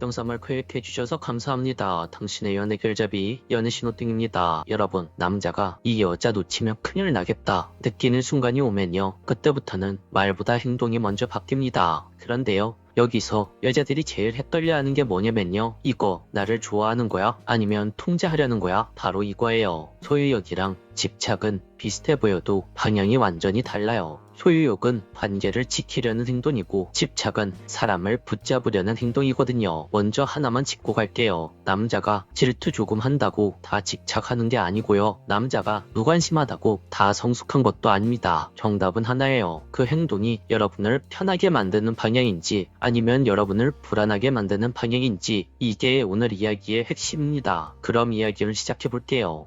영상을 클릭해주셔서 감사합니다. 당신의 연애 길잡이 연애신호등입니다. 여러분, 남자가 이 여자 놓치면 큰일 나겠다 느끼는 순간이 오면요, 그때부터는 말보다 행동이 먼저 바뀝니다. 그런데요, 여기서 여자들이 제일 헷갈려하는 게 뭐냐면요, 이거 나를 좋아하는 거야? 아니면 통제하려는 거야? 바로 이거예요. 소유욕이랑 집착은 비슷해 보여도 방향이 완전히 달라요. 소유욕은 관계를 지키려는 행동이고, 집착은 사람을 붙잡으려는 행동이거든요. 먼저 하나만 짚고 갈게요. 남자가 질투 조금 한다고 다 집착하는 게 아니고요, 남자가 무관심하다고 다 성숙한 것도 아닙니다. 정답은 하나예요. 그 행동이 여러분을 편하게 만드는 방향인지 아니면 여러분을 불안하게 만드는 방향인지, 이게 오늘 이야기의 핵심입니다. 그럼 이야기를 시작해 볼게요.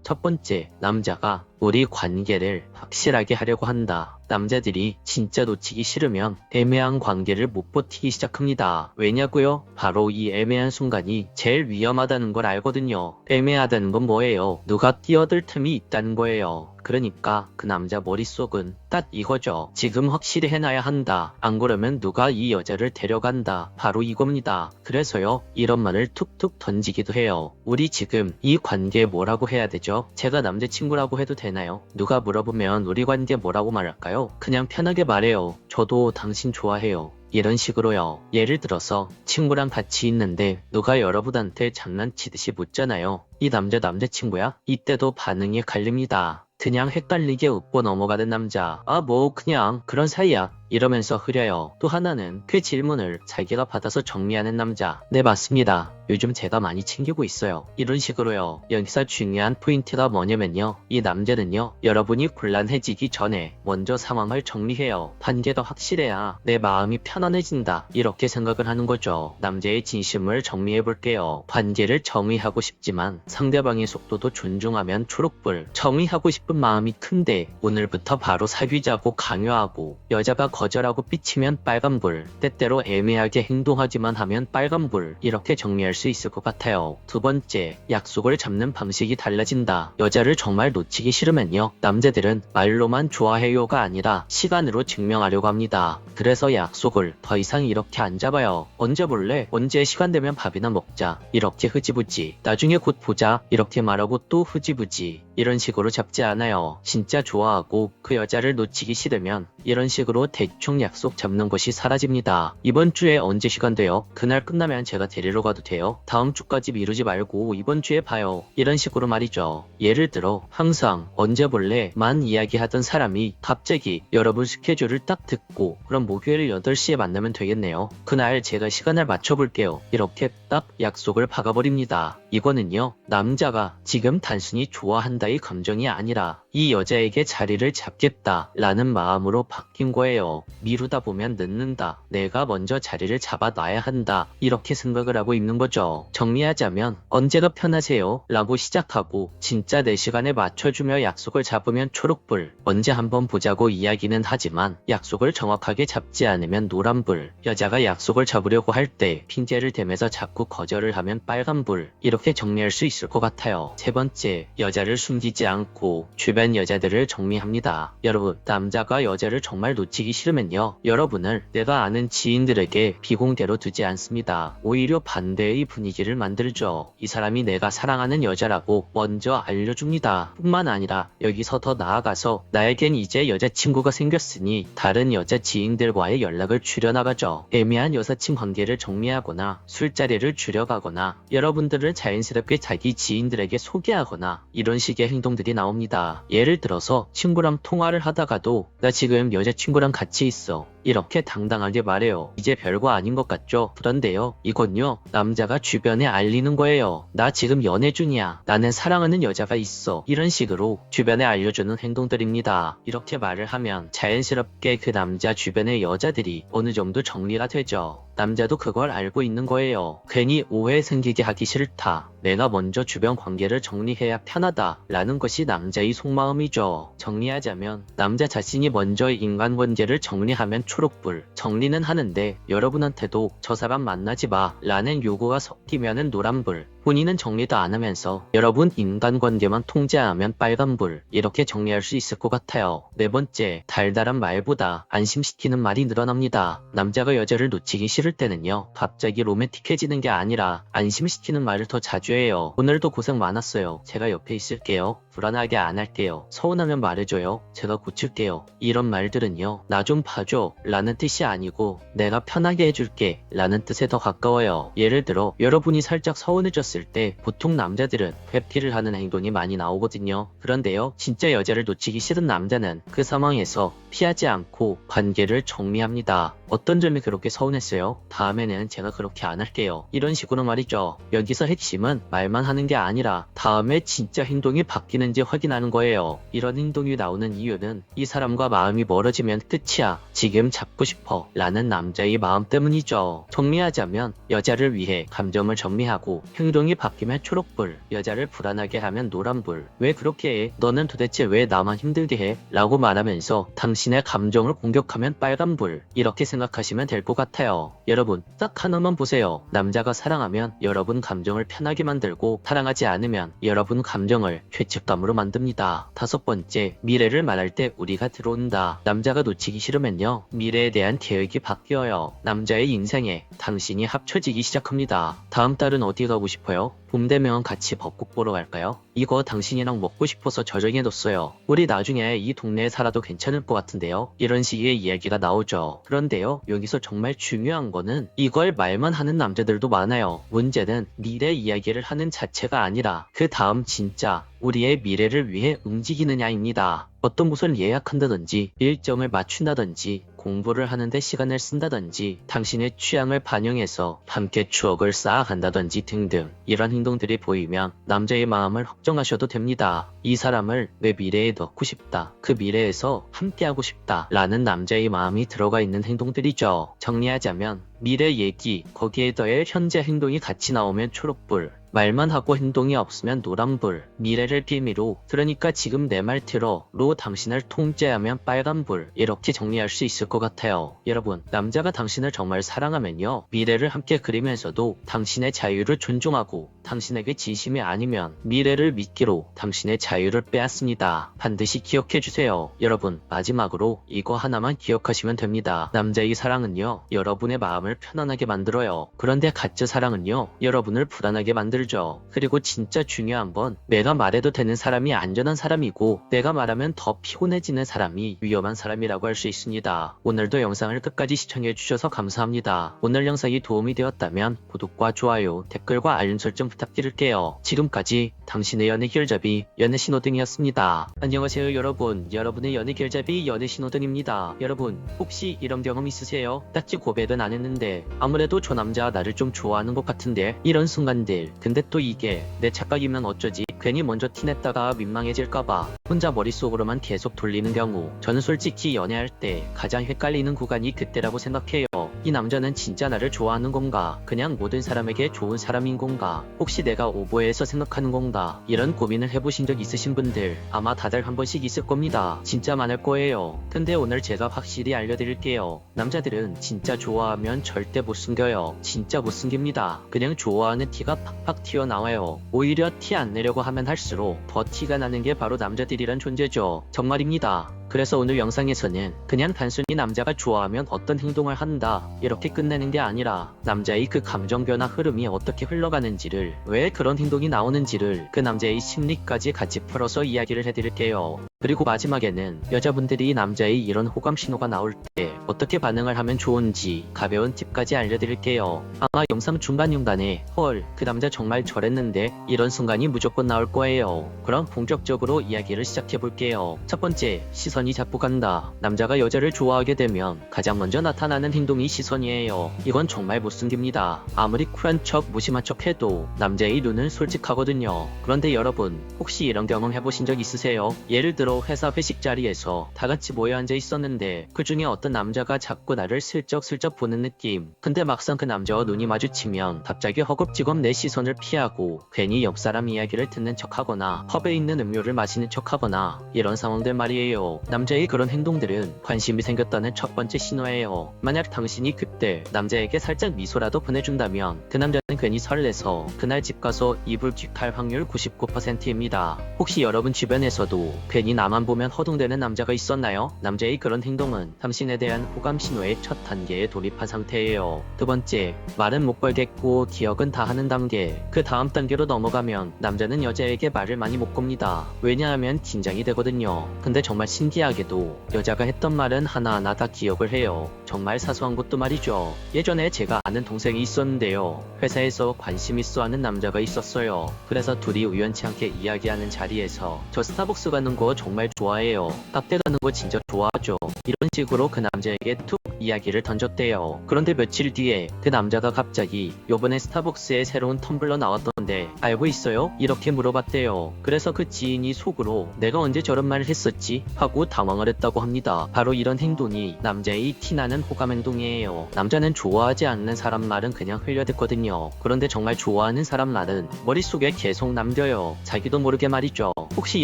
첫 번째, 남자가 우리 관계를 확실하게 하려고 한다. 남자들이 진짜 놓치기 싫으면 애매한 관계를 못 버티기 시작합니다. 왜냐고요? 바로 이 애매한 순간이 제일 위험하다는 걸 알거든요. 애매하다는 건 뭐예요? 누가 뛰어들 틈이 있다는 거예요. 그러니까 그 남자 머릿속은 딱 이거죠. 지금 확실히 해놔야 한다. 안 그러면 누가 이 여자를 데려간다. 바로 이겁니다. 그래서요, 이런 말을 툭툭 던지기도 해요. 우리 지금 이 관계에 뭐라고 해야 되죠? 제가 남자친구라고 해도 되나요? 누가 물어보면 우리 관계 뭐라고 말할까요? 그냥 편하게 말해요. 저도 당신 좋아해요. 이런 식으로요. 예를 들어서 친구랑 같이 있는데 누가 여러분한테 장난치듯이 묻잖아요. 이 남자 남자친구야? 이때도 반응이 갈립니다. 그냥 헷갈리게 웃고 넘어가는 남자. 아, 뭐 그냥 그런 사이야, 이러면서 흐려요. 또 하나는 그 질문을 자기가 받아서 정리하는 남자. 네, 맞습니다. 요즘 제가 많이 챙기고 있어요. 이런 식으로요. 여기서 중요한 포인트가 뭐냐면요, 이 남자는요, 여러분이 곤란해지기 전에 먼저 상황을 정리해요. 관계가 확실해야 내 마음이 편안해진다, 이렇게 생각을 하는 거죠. 남자의 진심을 정리해 볼게요. 관계를 정의하고 싶지만 상대방의 속도도 존중하면 초록불. 정의하고 싶은 마음이 큰데 오늘부터 바로 사귀자고 강요하고, 여자가 거절하고 삐치면 빨간불, 때때로 애매하게 행동하지만 하면 빨간불, 이렇게 정리할 수 있을 것 같아요. 두 번째, 약속을 잡는 방식이 달라진다. 여자를 정말 놓치기 싫으면요, 남자들은 말로만 좋아해요가 아니라 시간으로 증명하려고 합니다. 그래서 약속을 더 이상 이렇게 안 잡아요. 언제 볼래? 언제 시간 되면 밥이나 먹자, 이렇게 흐지부지. 나중에 곧 보자, 이렇게 말하고 또 흐지부지. 이런 식으로 잡지 않아요. 진짜 좋아하고 그 여자를 놓치기 싫으면 이런 식으로 대충 약속 잡는 것이 사라집니다. 이번 주에 언제 시간 돼요? 그날 끝나면 제가 데리러 가도 돼요? 다음 주까지 미루지 말고 이번 주에 봐요. 이런 식으로 말이죠. 예를 들어 항상 언제 볼래? 만 이야기하던 사람이 갑자기 여러분 스케줄을 딱 듣고 그럼 목요일 8시에 만나면 되겠네요. 그날 제가 시간을 맞춰볼게요. 이렇게 딱 약속을 박아버립니다. 이거는요, 남자가 지금 단순히 좋아한다의 감정이 아니라 이 여자에게 자리를 잡겠다 라는 마음으로 바뀐 거예요. 미루다 보면 늦는다, 내가 먼저 자리를 잡아놔야 한다, 이렇게 생각을 하고 있는 거죠. 정리하자면 언제가 편하세요? 라고 시작하고 진짜 내 시간에 맞춰주며 약속을 잡으면 초록불, 언제 한번 보자고 이야기는 하지만 약속을 정확하게 잡지 않으면 노란불, 여자가 약속을 잡으려고 할 때 핑계를 대면서 자꾸 거절을 하면 빨간불, 이렇게 정리할 수 있을 것 같아요. 세 번째, 여자를 숨기지 않고 주변 여자들을 정리합니다. 여러분, 남자가 여자를 정말 놓치기 싫으면요, 여러분을 내가 아는 지인들에게 비공개로 두지 않습니다. 오히려 반대의 분위기를 만들죠. 이 사람이 내가 사랑하는 여자라고 먼저 알려줍니다. 뿐만 아니라 여기서 더 나아가서 나에겐 이제 여자친구가 생겼으니 다른 여자 지인들과의 연락을 줄여나가죠. 애매한 여사친 관계를 정리하거나 술자리를 줄여가거나 여러분들을 자연스럽게 자기 지인들에게 소개하거나 이런 식의 행동들이 나옵니다. 예를 들어서 친구랑 통화를 하다가도 나 지금 여자친구랑 같이 있어, 이렇게 당당하게 말해요. 이제 별거 아닌 것 같죠? 그런데요, 이건요, 남자가 주변에 알리는 거예요. 나 지금 연애 중이야. 나는 사랑하는 여자가 있어. 이런 식으로 주변에 알려주는 행동들입니다. 이렇게 말을 하면 자연스럽게 그 남자 주변의 여자들이 어느 정도 정리가 되죠. 남자도 그걸 알고 있는 거예요. 괜히 오해 생기게 하기 싫다, 내가 먼저 주변 관계를 정리해야 편하다 라는 것이 남자의 속마음이죠. 정리하자면 남자 자신이 먼저 인간관계를 정리하면 초록불, 정리는 하는데 여러분한테도 저 사람 만나지 마 라는 요구가 섞이면은 노란불, 본인은 정리도 안 하면서 여러분 인간관계만 통제하면 빨간불 이렇게 정리할 수 있을 것 같아요. 네 번째, 달달한 말보다 안심시키는 말이 늘어납니다. 남자가 여자를 놓치기 싫을 때는요, 갑자기 로맨틱해지는 게 아니라 안심시키는 말을 더 자주 해요. 오늘도 고생 많았어요. 제가 옆에 있을게요. 불안하게 안 할게요. 서운하면 말해줘요. 제가 고칠게요. 이런 말들은요, 나 좀 봐줘 라는 뜻이 아니고 내가 편하게 해줄게 라는 뜻에 더 가까워요. 예를 들어 여러분이 살짝 서운해졌을 때 보통 남자들은 회피를 하는 행동이 많이 나오거든요. 그런데요, 진짜 여자를 놓치기 싫은 남자는 그 상황에서 피하지 않고 관계를 정리합니다. 어떤 점이 그렇게 서운했어요? 다음에는 제가 그렇게 안 할게요. 이런 식으로 말이죠. 여기서 핵심은 말만 하는 게 아니라 다음에 진짜 행동이 바뀌는지 확인하는 거예요. 이런 행동이 나오는 이유는 이 사람과 마음이 멀어지면 끝이야, 지금 잡고 싶어 라는 남자의 마음 때문이죠. 정리하자면 여자를 위해 감정을 정리하고 행동이 바뀌면 초록불, 여자를 불안하게 하면 노란불. 왜 그렇게 해? 너는 도대체 왜 나만 힘들게 해? 라고 말하면서 당신의 감정을 공격하면 빨간불, 이렇게 생각하시면 될 것 같아요. 여러분, 딱 하나만 보세요. 남자가 사랑하면 여러분 감정을 편하게 만들고 사랑하지 않으면 여러분 감정을 죄책감으로 만듭니다. 다섯 번째, 미래를 말할 때 우리가 들어온다. 남자가 놓치기 싫으면요, 미래에 대한 계획이 바뀌어요. 남자의 인생에 당신이 합쳐지기 시작합니다. 다음 달은 어디 가고 싶어요? 봄 되면 같이 벚꽃 보러 갈까요? 이거 당신이랑 먹고 싶어서 저장해뒀어요. 우리 나중에 이 동네에 살아도 괜찮을 것 같은데요. 이런 식의 이야기가 나오죠. 그런데요, 여기서 정말 중요한 거는 이걸 말만 하는 남자들도 많아요. 문제는 미래 이야기를 하는 자체가 아니라 그 다음 진짜 우리의 미래를 위해 움직이느냐입니다. 어떤 곳을 예약한다든지 일정을 맞춘다든지 공부를 하는데 시간을 쓴다든지 당신의 취향을 반영해서 함께 추억을 쌓아간다든지 등등, 이런 행동들이 보이면 남자의 마음을 걱정하셔도 됩니다. 이 사람을 내 미래에 넣고 싶다, 그 미래에서 함께하고 싶다 라는 남자의 마음이 들어가 있는 행동들이죠. 정리하자면 미래 얘기, 거기에 더해 현재 행동이 같이 나오면 초록불, 말만 하고 행동이 없으면 노란불, 미래를 빌미로, 그러니까 지금 내 말 들어로 당신을 통제하면 빨간불, 이렇게 정리할 수 있을 것 같아요. 여러분, 남자가 당신을 정말 사랑하면요, 미래를 함께 그리면서도 당신의 자유를 존중하고 당신에게 진심이 아니면 미래를 믿기로 당신의 자유를 빼앗습니다. 반드시 기억해주세요. 여러분, 마지막으로 이거 하나만 기억하시면 됩니다. 남자의 사랑은요, 여러분의 마음을 편안하게 만들어요. 그런데 가짜 사랑은요, 여러분을 불안하게 만들죠. 그리고 진짜 중요한 건 내가 말해도 되는 사람이 안전한 사람이고 내가 말하면 더 피곤해지는 사람이 위험한 사람이라고 할 수 있습니다. 오늘도 영상을 끝까지 시청해주셔서 감사합니다. 오늘 영상이 도움이 되었다면 구독과 좋아요, 댓글과 알림 설정 부탁드릴게요. 지금까지 당신의 연애 길잡이 연애신호등이었습니다. 안녕하세요 여러분. 여러분의 연애 길잡이 연애신호등입니다. 여러분, 혹시 이런 경험 있으세요? 딱지 고백은 안 했는데 아무래도 저 남자 나를 좀 좋아하는 것 같은데, 이런 순간들. 근데 또 이게 내 착각이면 어쩌지? 괜히 먼저 티냈다가 민망해질까봐 혼자 머릿속으로만 계속 돌리는 경우, 저는 솔직히 연애할 때 가장 헷갈리는 구간이 그때라고 생각해요. 이 남자는 진짜 나를 좋아하는 건가? 그냥 모든 사람에게 좋은 사람인 건가? 혹시 내가 오버해서 생각하는 건가? 이런 고민을 해보신 적 있으신 분들 아마 다들 한 번씩 있을 겁니다. 진짜 많을 거예요. 근데 오늘 제가 확실히 알려드릴게요. 남자들은 진짜 좋아하면 절대 못 숨겨요. 진짜 못 숨깁니다. 그냥 좋아하는 티가 팍팍 튀어나와요. 오히려 티 안 내려고 하면 할수록 더 티가 나는 게 바로 남자들이란 존재죠. 정말입니다. 그래서 오늘 영상에서는 그냥 단순히 남자가 좋아하면 어떤 행동을 한다 이렇게 끝내는 게 아니라 남자의 그 감정 변화 흐름이 어떻게 흘러가는지를, 왜 그런 행동이 나오는지를, 그 남자의 심리까지 같이 풀어서 이야기를 해드릴게요. 그리고 마지막에는 여자분들이 남자의 이런 호감 신호가 나올 때 어떻게 반응을 하면 좋은지 가벼운 팁까지 알려드릴게요. 아마 영상 중간중간에 헐, 그 남자 정말 저랬는데 이런 순간이 무조건 나올 거예요. 그럼 본격적으로 이야기를 시작해볼게요. 첫 번째, 시선이 자꾸 간다. 남자가 여자를 좋아하게 되면 가장 먼저 나타나는 행동이 시선이에요. 이건 정말 못 숨깁니다. 아무리 쿨한 척 무심한 척 해도 남자의 눈은 솔직하거든요. 그런데 여러분, 혹시 이런 경험 해보신 적 있으세요? 예를 들어 그래서 회사 회식 자리에서 다 같이 모여 앉아 있었는데 그 중에 어떤 남자가 자꾸 나를 슬쩍슬쩍 보는 느낌. 근데 막상 그 남자와 눈이 마주치면 갑자기 허겁지겁 내 시선을 피하고 괜히 옆 사람 이야기를 듣는 척하거나 펍에 있는 음료를 마시는 척하거나 이런 상황들 말이에요. 남자의 그런 행동들은 관심이 생겼다는 첫 번째 신호예요. 만약 당신이 그때 남자에게 살짝 미소라도 보내준다면 그 남자는 괜히 설레서 그날 집 가서 이불 킥할 확률 99%입니다. 혹시 여러분 주변에서도 괜히 나만 보면 허둥대는 남자가 있었나요? 남자의 그런 행동은 당신에 대한 호감 신호의 첫 단계에 돌입한 상태예요. 두 번째, 말은 못 걸겠고 기억은 다 하는 단계. 그 다음 단계로 넘어가면 남자는 여자에게 말을 많이 못 겁니다. 왜냐하면 긴장이 되거든요. 근데 정말 신기하게도 여자가 했던 말은 하나하나 다 기억을 해요. 정말 사소한 것도 말이죠. 예전에 제가 아는 동생이 있었는데요. 회사에서 관심 있어 하는 남자가 있었어요. 그래서 둘이 우연치 않게 이야기하는 자리에서 저 스타벅스 가는 거 정말 좋아해요. 카페 가는 거 진짜 좋아하죠. 이런 식으로 그 남자에게 툭 이야기를 던졌대요. 그런데 며칠 뒤에 그 남자가 갑자기 요번에 스타벅스에 새로운 텀블러 나왔던데 알고 있어요? 이렇게 물어봤대요. 그래서 그 지인이 속으로 내가 언제 저런 말을 했었지? 하고 당황을 했다고 합니다. 바로 이런 행동이 남자의 티나는 호감 행동이에요. 남자는 좋아하지 않는 사람 말은 그냥 흘려듣거든요. 그런데 정말 좋아하는 사람 말은 머릿속에 계속 남겨요. 자기도 모르게 말이죠. 혹시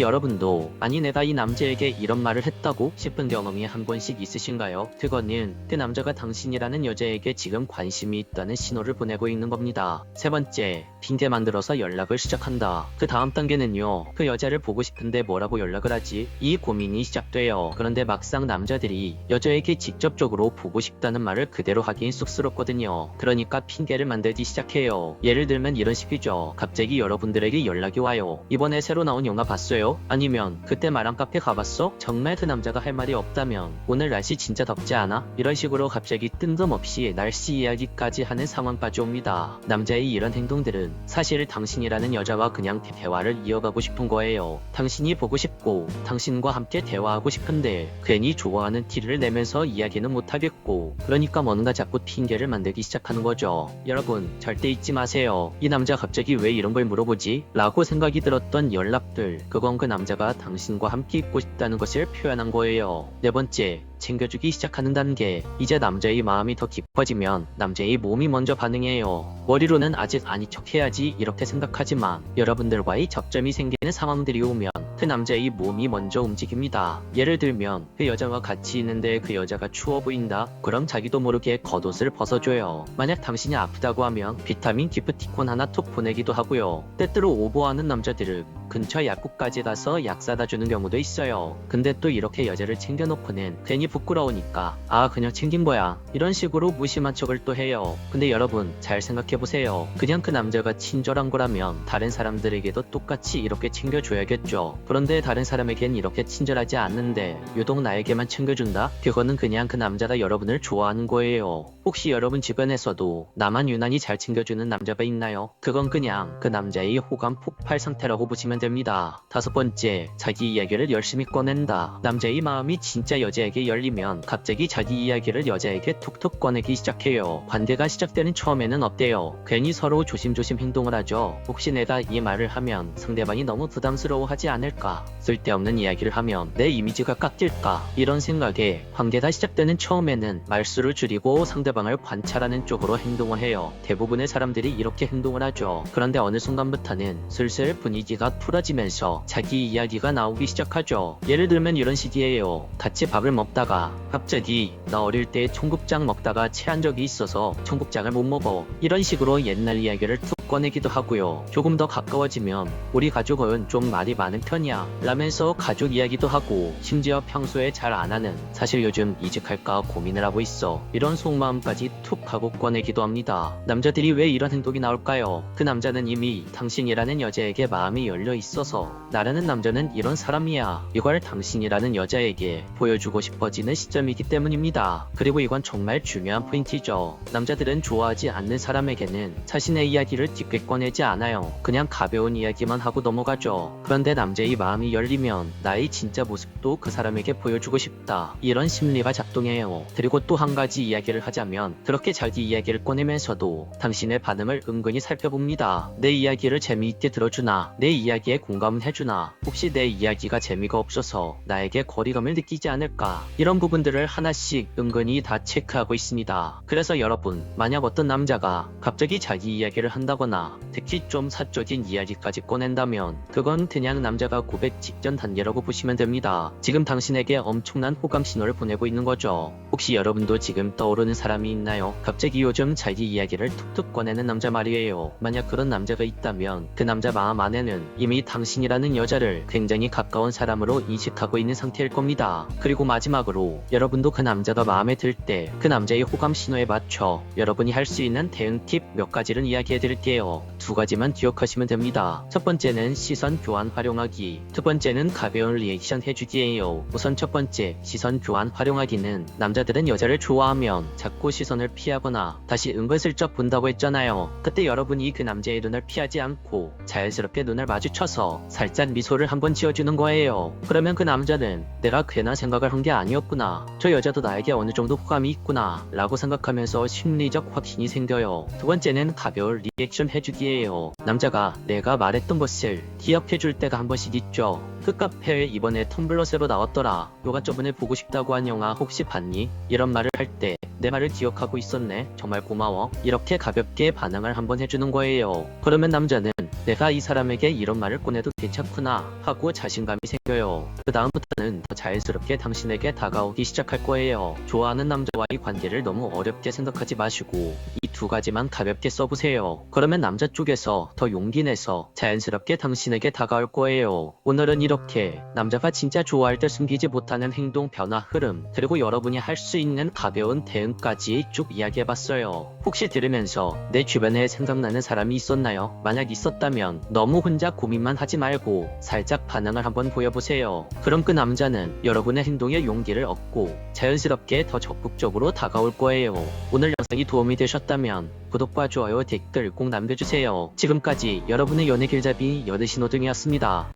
여러분도 아니 내가 이 남자에게 이런 말을 했다고 싶은 경험이 한 번씩 있으신가요? 그거는 그 남자가 당신이라는 여자에게 지금 관심이 있다는 신호를 보내고 있는 겁니다. 세 번째, 핑계 만들어서 연락을 시작한다. 그 다음 단계는요. 그 여자를 보고 싶은데 뭐라고 연락을 하지? 이 고민이 시작돼요. 그런데 막상 남자들이 여자에게 직접적으로 보고 싶다는 말을 그대로 하긴 쑥스럽거든요. 그러니까 핑계를 만들기 시작해요. 예를 들면 이런 식이죠. 갑자기 여러분들에게 연락이 와요. 이번에 새로 나온 영화 봤어요? 아니면 그때 말한 카페 가봤어? 정말 그 남자가 할 말이 없다면 오늘 날씨 진짜 덥지 않아? 이런 식으로 갑자기 뜬금없이 날씨 이야기까지 하는 상황까지 옵니다. 남자의 이런 행동들은 사실 당신이라는 여자와 그냥 대화를 이어가고 싶은 거예요. 당신이 보고 싶고 당신과 함께 대화하고 싶은데 괜히 좋아하는 티를 내면서 이야기는 못하겠고 그러니까 뭔가 자꾸 핑계를 만들기 시작하는 거죠. 여러분 절대 잊지 마세요. 이 남자 갑자기 왜 이런 걸 물어보지? 라고 생각이 들었던 연락들, 그건 그 남자가 당신과 함께 있고 싶다는 것을 표현한 거예요. 네 번째, 챙겨주기 시작하는 단계. 이제 남자의 마음이 더 깊어지면 남자의 몸이 먼저 반응해요. 머리로는 아직 아닌 척 해야지 이렇게 생각하지만 여러분들과의 접점이 생기는 상황들이 오면 그 남자의 몸이 먼저 움직입니다. 예를 들면 그 여자와 같이 있는데 그 여자가 추워 보인다? 그럼 자기도 모르게 겉옷을 벗어줘요. 만약 당신이 아프다고 하면 비타민 기프티콘 하나 톡 보내기도 하고요. 때때로 오버하는 남자들은 근처 약국까지 가서 약 사다 주는 경우도 있어요. 근데 또 이렇게 여자를 챙겨놓고는 괜히 부끄러우니까 아 그냥 챙긴 거야 이런 식으로 무심한 척을 또 해요. 근데 여러분 잘 생각해보세요. 그냥 그 남자가 친절한 거라면 다른 사람들에게도 똑같이 이렇게 챙겨줘야겠죠. 그런데 다른 사람에겐 이렇게 친절하지 않는데 유독 나에게만 챙겨준다? 그거는 그냥 그 남자가 여러분을 좋아하는 거예요. 혹시 여러분 주변에서도 나만 유난히 잘 챙겨주는 남자가 있나요? 그건 그냥 그 남자의 호감 폭발 상태라고 보시면 됩니다. 다섯 번째, 자기 이야기를 열심히 꺼낸다. 남자의 마음이 진짜 여자에게 열리면 갑자기 자기 이야기를 여자에게 툭툭 꺼내기 시작해요. 관계가 시작되는 처음에는 어때요? 괜히 서로 조심조심 행동을 하죠. 혹시 내가 이 말을 하면 상대방이 너무 부담스러워하지 않을까? 쓸데없는 이야기를 하면 내 이미지가 깎일까? 이런 생각에 관계가 시작되는 처음에는 말수를 줄이고 상대방을 관찰하는 쪽으로 행동을 해요. 대부분의 사람들이 이렇게 행동을 하죠. 그런데 어느 순간부터는 슬슬 분위기가 풀어지면서 자기 이야기가 나오기 시작하죠. 예를 들면 이런 식이에요. 같이 밥을 먹다가 갑자기 나 어릴 때 청국장 먹다가 체한 적이 있어서 청국장을 못 먹어. 이런 식으로 옛날 이야기를 툭 꺼내기도 하고요. 조금 더 가까워지면 우리 가족은 좀 말이 많은 편이야 라면서 가족 이야기도 하고 심지어 평소에 잘 안 하는 사실 요즘 이직할까 고민을 하고 있어 이런 속마음까지 툭 하고 꺼내기도 합니다. 남자들이 왜 이런 행동이 나올까요? 그 남자는 이미 당신이라는 여자에게 마음이 열려 있어서 나라는 남자는 이런 사람이야 이걸 당신이라는 여자에게 보여주고 싶어지는 시점이기 때문입니다. 그리고 이건 정말 중요한 포인트죠. 남자들은 좋아하지 않는 사람에게는 자신의 이야기를 깊게 꺼내지 않아요. 그냥 가벼운 이야기만 하고 넘어가죠. 그런데 남자의 마음이 열리면 나의 진짜 모습도 그 사람에게 보여주고 싶다. 이런 심리가 작동해요. 그리고 또 한 가지 이야기를 하자면 그렇게 자기 이야기를 꺼내면서도 당신의 반응을 은근히 살펴봅니다. 내 이야기를 재미있게 들어주나, 내 이야기에 공감을 해주나, 혹시 내 이야기가 재미가 없어서 나에게 거리감을 느끼지 않을까, 이런 부분들을 하나씩 은근히 다 체크하고 있습니다. 그래서 여러분, 만약 어떤 남자가 갑자기 자기 이야기를 한다거나 특히 좀 사적인 이야기까지 꺼낸다면 그건 그냥 남자가 고백 직전 단계라고 보시면 됩니다. 지금 당신에게 엄청난 호감 신호를 보내고 있는 거죠. 혹시 여러분도 지금 떠오르는 사람이 있나요? 갑자기 요즘 자기 이야기를 툭툭 꺼내는 남자 말이에요. 만약 그런 남자가 있다면 그 남자 마음 안에는 이미 당신이라는 여자를 굉장히 가까운 사람으로 인식하고 있는 상태일 겁니다. 그리고 마지막으로 여러분도 그 남자가 마음에 들 때 그 남자의 호감 신호에 맞춰 여러분이 할 수 있는 대응 팁 몇 가지를 이야기해 드릴게요. 두 가지만 기억하시면 됩니다. 첫 번째는 시선 교환 활용하기, 두 번째는 가벼운 리액션 해주기예요. 우선 첫 번째, 시선 교환 활용하기는 남자들은 여자를 좋아하면 자꾸 시선을 피하거나 다시 은근슬쩍 본다고 했잖아요. 그때 여러분이 그 남자의 눈을 피하지 않고 자연스럽게 눈을 마주쳐서 살짝 미소를 한번 지어주는 거예요. 그러면 그 남자는 내가 괜한 생각을 한 게 아니었구나, 저 여자도 나에게 어느 정도 호감이 있구나 라고 생각하면서 심리적 확신이 생겨요. 두 번째는 가벼운 리액션 해주기예요. 남자가 내가 말했던 것을 기억해줄 때가 한 번씩 있죠. 그 카페에 이번에 텀블러 새로 나왔더라, 너가 저번에 보고 싶다고 한 영화 혹시 봤니? 이런 말을 할 때 내 말을 기억하고 있었네, 정말 고마워, 이렇게 가볍게 반응을 한번 해주는 거예요. 그러면 남자는 내가 이 사람에게 이런 말을 꺼내도 괜찮구나 하고 자신감이 생겨요. 그 다음부터는 더 자연스럽게 당신에게 다가오기 시작할 거예요. 좋아하는 남자와의 관계를 너무 어렵게 생각하지 마시고 이 두 가지만 가볍게 써보세요. 그러면 남자 쪽에서 더 용기 내서 자연스럽게 당신에게 다가올 거예요. 오늘은 이렇게 남자가 진짜 좋아할 때 숨기지 못하는 행동 변화 흐름, 그리고 여러분이 할 수 있는 가벼운 대응까지 쭉 이야기해봤어요. 혹시 들으면서 내 주변에 생각나는 사람이 있었나요? 만약 있었다면 너무 혼자 고민만 하지 말고 살짝 반응을 한번 보여보세요. 그럼 그 남자는 여러분의 행동에 용기를 얻고 자연스럽게 더 적극적으로 다가올 거예요. 오늘 영상이 도움이 되셨다면 구독과 좋아요, 댓글 꼭 남겨주세요. 지금까지 여러분의 연애 길잡이 여대신호등이었습니다.